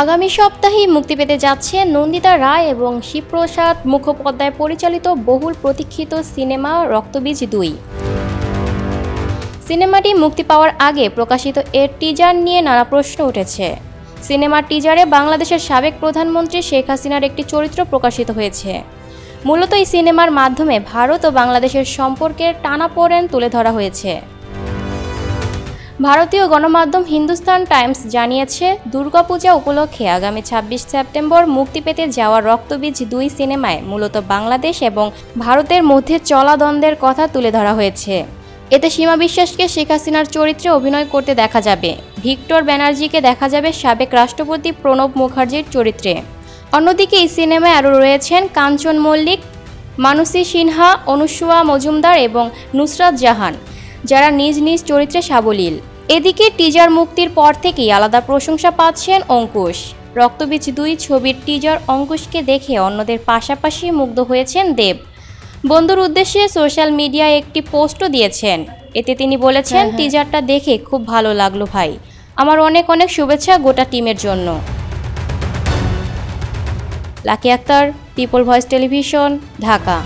আগামী সপ্তাহেই মুক্তি পেতে যাচ্ছে নন্দিতা রায় এবং শিবপ্রসাদ মুখোপাধ্যায় পরিচালিত বহুল প্রতীক্ষিত সিনেমা রক্তবীজ 2। সিনেমাটি মুক্তি পাওয়ার আগে প্রকাশিত এর টিজার নিয়ে নানা প্রশ্ন উঠেছে। সিনেমার টিজারে বাংলাদেশের সাবেক প্রধানমন্ত্রী শেখ হাসিনার একটি চরিত্র প্রকাশিত হয়েছে। মূলত এই সিনেমার মাধ্যমে ভারত ও বাংলাদেশের সম্পর্কের টানাপোড়েন তুলে ধরা হয়েছে। ভারতীয় গণমাধ্যম হিন্দুস্তান টাইমস জানিয়েছে, দুর্গাপূজা উপলক্ষে আগামী 26 সেপ্টেম্বর মুক্তি পেতে যাওয়া রক্তবীজ 2 সিনেমায় মূলত বাংলাদেশ এবং ভারতের মধ্যে চলা দ্বন্দ্বের কথা তুলে ধরা হয়েছে। এতে সীমা বিশ্বাসকে শেখ হাসিনার চরিত্রে অভিনয় করতে দেখা যাবে। ভিক্টর ব্যানার্জিকে দেখা যাবে সাবেক রাষ্ট্রপতি প্রণব মুখার্জির চরিত্রে। অন্যদিকে এই সিনেমায় আরও রয়েছেন কাঞ্চন মল্লিক, মানসী সিনহা, অনুসুয়া মজুমদার এবং নুসরাত জাহান, যারা নিজ নিজ চরিত্রে সাবলীল। এদিকে টিজার মুক্তির পর থেকেই আলাদা প্রশংসা পাচ্ছেন অঙ্কুশ। রক্তবীজ 2 ছবির টিজার অঙ্কুশকে দেখে অন্যদের পাশাপাশি মুগ্ধ হয়েছেন দেব। বন্ধুর উদ্দেশ্যে সোশ্যাল মিডিয়ায় একটি পোস্টও দিয়েছেন। এতে তিনি বলেছেন, টিজারটা দেখে খুব ভালো লাগলো ভাই, আমার অনেক অনেক শুভেচ্ছা গোটা টিমের জন্য। Lucky Akter, people voice television, Dhaka.